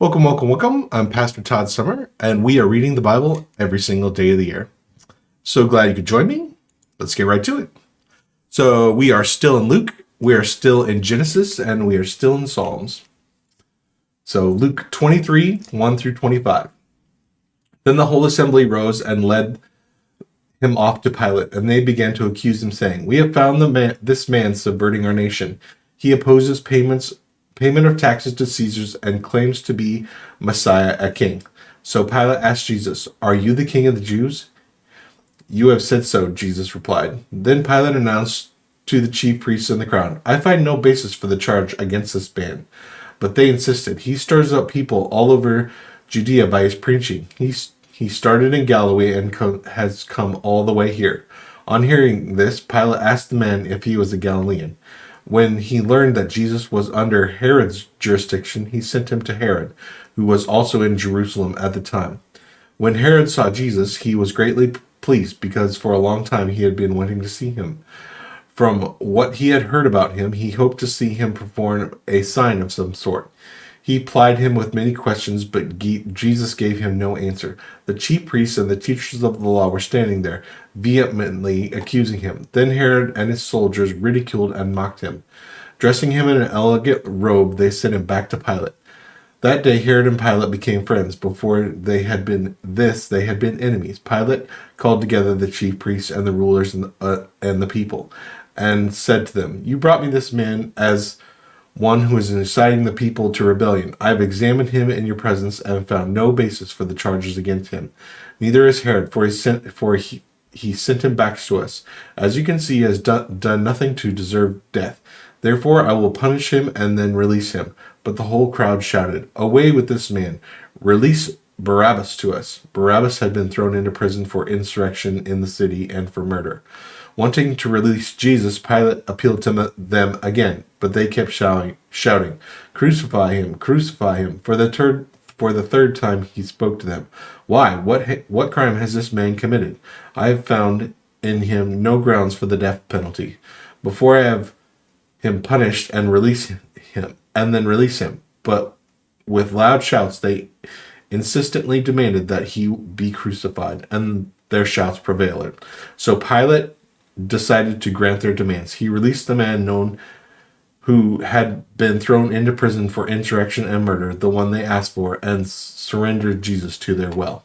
Welcome, welcome, welcome. I'm Pastor Todd Summer, and we are reading the Bible every single day of the year. So glad you could join me. Let's get right to it. So we are still in Luke, we are still in Genesis, and we are still in Psalms. So Luke 23, 1 through 25. Then the whole assembly rose and led him off to Pilate, and they began to accuse him, saying, "We have found this man subverting our nation. He opposes payment of taxes to Caesars and claims to be Messiah, a king." So Pilate asked Jesus, "Are you the king of the Jews?" "You have said so," Jesus replied. Then Pilate announced to the chief priests and the crowd, "I find no basis for the charge against this man." But they insisted, "He stirs up people all over Judea by his preaching. He started in Galilee and has come all the way here." On hearing this, Pilate asked the man if he was a Galilean. When he learned that Jesus was under Herod's jurisdiction, he sent him to Herod, who was also in Jerusalem at the time. When Herod saw Jesus, he was greatly pleased because for a long time he had been wanting to see him. From what he had heard about him, he hoped to see him perform a sign of some sort. He plied him with many questions, but Jesus gave him no answer. The chief priests and the teachers of the law were standing there, vehemently accusing him. Then Herod and his soldiers ridiculed and mocked him. Dressing him in an elegant robe, they sent him back to Pilate. That day Herod and Pilate became friends. Before they had been enemies. Pilate called together the chief priests and the rulers and the people, and said to them, "You brought me this man as one who is inciting the people to rebellion. I have examined him in your presence and found no basis for the charges against him. Neither is Herod, for he sent him back to us. As you can see, he has done nothing to deserve death. Therefore I will punish him and then release him." But the whole crowd shouted, "Away with this man! Release Barabbas to us." Barabbas had been thrown into prison for insurrection in the city and for murder. Wanting to release Jesus, Pilate appealed to them again, but they kept shouting, "Crucify him, crucify him." For the third time he spoke to them. "Why? What crime has this man committed? I have found in him no grounds for the death penalty. Before I have him punished and then release him." But with loud shouts they insistently demanded that he be crucified, and their shouts prevailed. So Pilate decided to grant their demands. He released the man known who had been thrown into prison for insurrection and murder, the one they asked for, and surrendered Jesus to their will.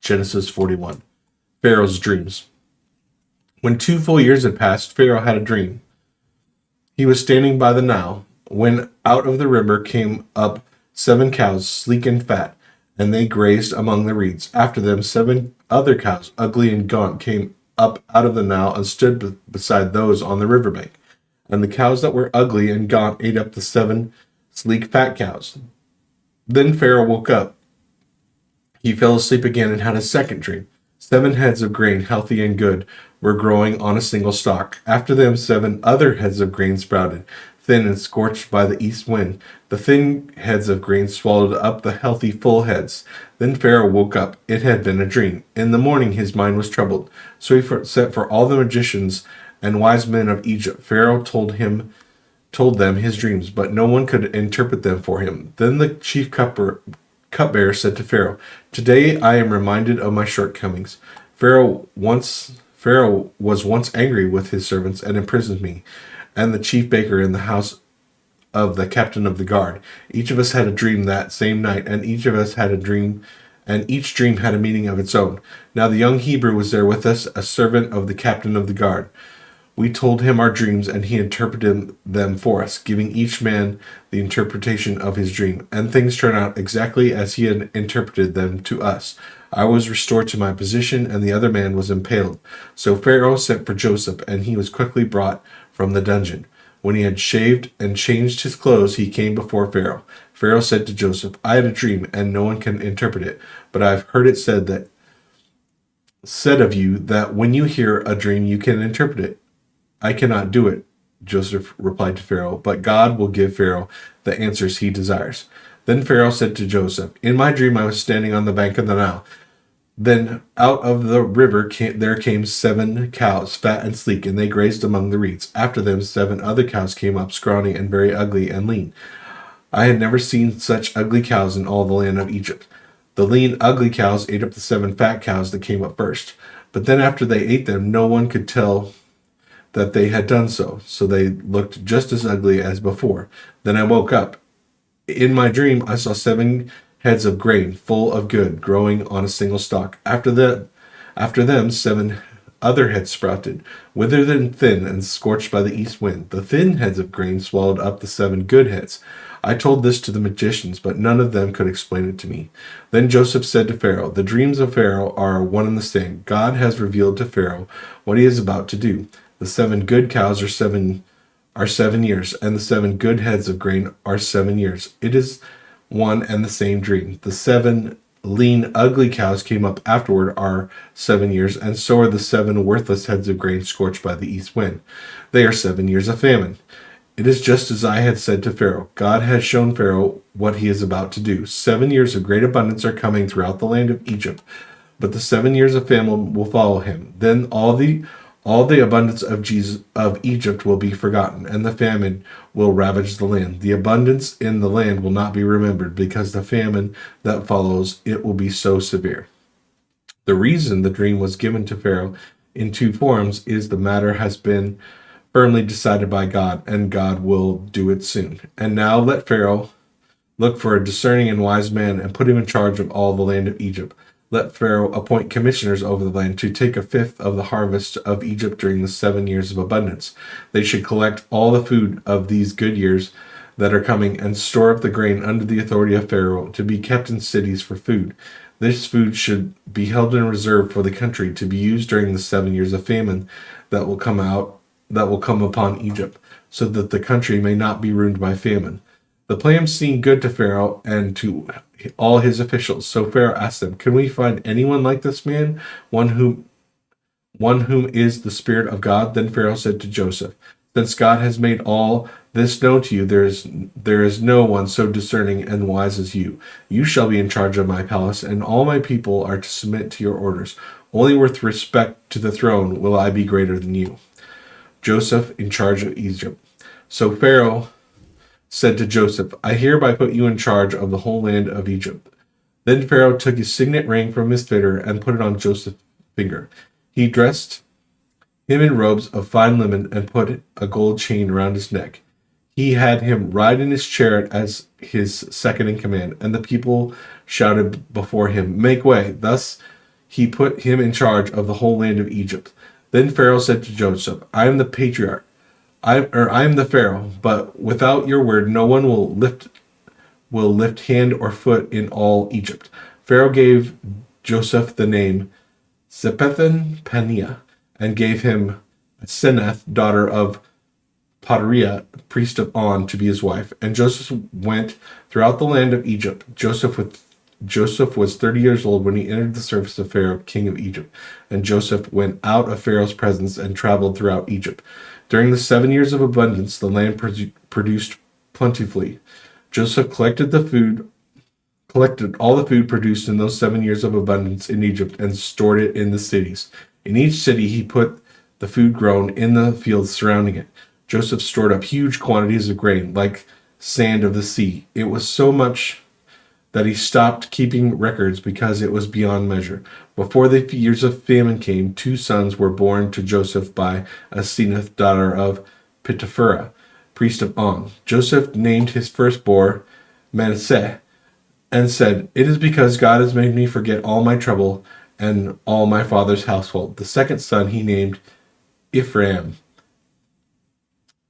Genesis 41. Pharaoh's dreams. When 2 full years had passed, Pharaoh had a dream. He was standing by the Nile, when out of the river came up 7 cows, sleek and fat, and they grazed among the reeds. After them 7 other cows, ugly and gaunt, came up out of the Nile and stood beside those on the riverbank. And the cows that were ugly and gaunt ate up the 7 sleek fat cows. Then Pharaoh woke up. He fell asleep again and had a second dream. 7 heads of grain, healthy and good, were growing on a single stalk. After them 7 other heads of grain sprouted, thin and scorched by the east wind. The thin heads of grain swallowed up the healthy full heads. Then Pharaoh woke up. It had been a dream. In the morning his mind was troubled. So he sent for all the magicians and wise men of Egypt. Pharaoh told them his dreams, but no one could interpret them for him. Then the chief cupbearer said to Pharaoh, "Today I am reminded of my shortcomings. Pharaoh was once angry with his servants and imprisoned me and the chief baker in the house of the captain of the guard. Each of us had a dream that same night, and each dream had a meaning of its own. Now the young Hebrew was there with us, a servant of the captain of the guard. We told him our dreams, and he interpreted them for us, giving each man the interpretation of his dream. And things turned out exactly as he had interpreted them to us. I was restored to my position, and the other man was impaled. So Pharaoh sent for Joseph, and he was quickly brought from the dungeon. When he had shaved and changed his clothes, he came before Pharaoh. Pharaoh said to Joseph, "I had a dream, and no one can interpret it. But I have heard it said of you that when you hear a dream, you can interpret it." "I cannot do it," Joseph replied to Pharaoh, "but God will give Pharaoh the answers he desires." Then Pharaoh said to Joseph, "In my dream I was standing on the bank of the Nile. Then out of the river there came 7 cows, fat and sleek, and they grazed among the reeds. After them 7 other cows came up, scrawny and very ugly and lean. I had never seen such ugly cows in all the land of Egypt. The lean, ugly cows ate up the 7 fat cows that came up first. But then after they ate them, no one could tell that they had done so, so they looked just as ugly as before. Then I woke up. In my dream, I saw 7 heads of grain, full of good, growing on a single stalk. After them, 7 other heads sprouted, withered and thin and scorched by the east wind. The thin heads of grain swallowed up the 7 good heads. I told this to the magicians, but none of them could explain it to me. Then Joseph said to Pharaoh, "The dreams of Pharaoh are one and the same. God has revealed to Pharaoh what he is about to do. The 7 good cows are 7 years, and the 7 good heads of grain are 7 years. It is one and the same dream. The 7 lean, ugly cows came up afterward are 7 years, and so are the 7 worthless heads of grain scorched by the east wind. They are 7 years of famine. It is just as I had said to Pharaoh. God has shown Pharaoh what he is about to do. 7 years of great abundance are coming throughout the land of Egypt, but the 7 years of famine will follow him. Then all the abundance of Egypt will be forgotten, and the famine will ravage the land. The abundance in the land will not be remembered, because the famine that follows it will be so severe." The reason the dream was given to Pharaoh in 2 forms is the matter has been firmly decided by God, and God will do it soon. And now let Pharaoh look for a discerning and wise man and put him in charge of all the land of Egypt. Let Pharaoh appoint commissioners over the land to take 1/5 of the harvest of Egypt during the 7 years of abundance. They should collect all the food of these good years that are coming and store up the grain under the authority of Pharaoh to be kept in cities for food. This food should be held in reserve for the country to be used during the 7 years of famine that will come upon Egypt, so that the country may not be ruined by famine. The plan seemed good to Pharaoh and to all his officials. So Pharaoh asked them, "Can we find anyone like this man, one whom is the Spirit of God?" Then Pharaoh said to Joseph, "Since God has made all this known to you, there is no one so discerning and wise as you. You shall be in charge of my palace, and all my people are to submit to your orders. Only with respect to the throne will I be greater than you." Joseph in charge of Egypt. So Pharaoh said to Joseph, "I hereby put you in charge of the whole land of Egypt." Then Pharaoh took his signet ring from his finger and put it on Joseph's finger. He dressed him in robes of fine linen and put a gold chain around his neck. He had him ride in his chariot as his second in command, and the people shouted before him, "Make way!" Thus he put him in charge of the whole land of Egypt. Then Pharaoh said to Joseph, "I am the patriarch. I am the Pharaoh, but without your word, no one will lift hand or foot in all Egypt." Pharaoh gave Joseph the name Sephethan-Paneah, and gave him Seneth, daughter of Potariah, priest of On, to be his wife. And Joseph went throughout the land of Egypt. Joseph was 30 years old when he entered the service of Pharaoh, king of Egypt. And Joseph went out of Pharaoh's presence and traveled throughout Egypt. During the 7 years of abundance, the land produced plentifully. Joseph collected all the food produced in those 7 years of abundance in Egypt and stored it in the cities. In each city, he put the food grown in the fields surrounding it. Joseph stored up huge quantities of grain, like sand of the sea. It was so much that he stopped keeping records because it was beyond measure. Before the years of famine came, 2 sons were born to Joseph by Asenath, daughter of Potipharah, priest of On. Joseph named his firstborn Manasseh and said, "It is because God has made me forget all my trouble and all my father's household." The second son he named Ephraim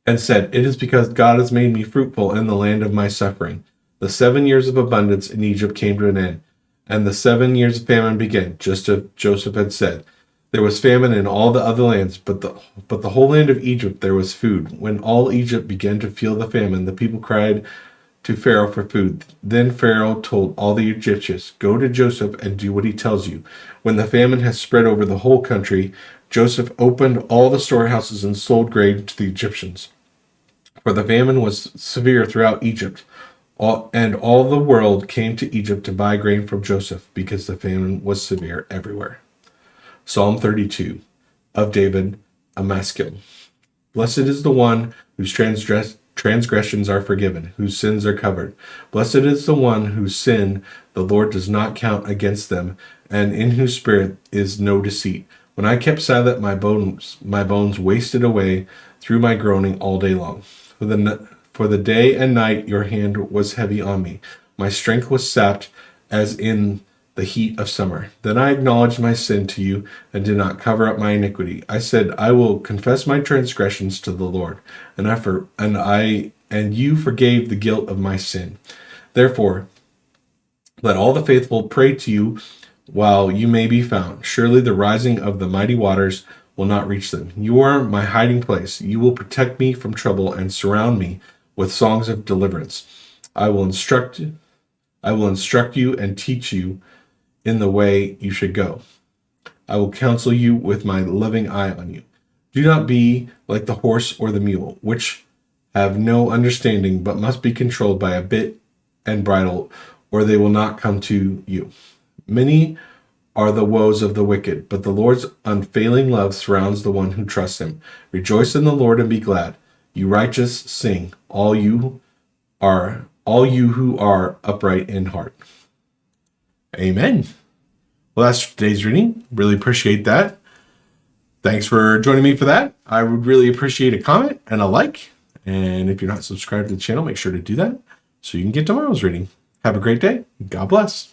and said, "It is because God has made me fruitful in the land of my suffering." The 7 years of abundance in Egypt came to an end, and the 7 years of famine began, just as Joseph had said. There was famine in all the other lands, but the whole land of Egypt there was food. When all Egypt began to feel the famine, the people cried to Pharaoh for food. Then Pharaoh told all the Egyptians, "Go to Joseph and do what he tells you." When the famine had spread over the whole country, Joseph opened all the storehouses and sold grain to the Egyptians. For the famine was severe throughout Egypt, and all the world came to Egypt to buy grain from Joseph, because the famine was severe everywhere. Psalm 32 of David, a Maskil. Blessed is the one whose transgressions are forgiven, whose sins are covered. Blessed is the one whose sin the Lord does not count against them, and in whose spirit is no deceit. When I kept silent, my bones wasted away through my groaning all day long. For the day and night your hand was heavy on me. My strength was sapped as in the heat of summer. Then I acknowledged my sin to you and did not cover up my iniquity. I said, I will confess my transgressions to the Lord, and you forgave the guilt of my sin. Therefore, let all the faithful pray to you while you may be found. Surely the rising of the mighty waters will not reach them. You are my hiding place. You will protect me from trouble and surround me with songs of deliverance. I will instruct you and teach you in the way you should go. I will counsel you with my loving eye on you. Do not be like the horse or the mule, which have no understanding, but must be controlled by a bit and bridle, or they will not come to you. Many are the woes of the wicked, but the Lord's unfailing love surrounds the one who trusts him. Rejoice in the Lord and be glad. You righteous, sing, all you who are upright in heart. Amen. Well, that's today's reading. Really appreciate that. Thanks for joining me for that. I would really appreciate a comment and a like. And if you're not subscribed to the channel, make sure to do that so you can get tomorrow's reading. Have a great day. God bless.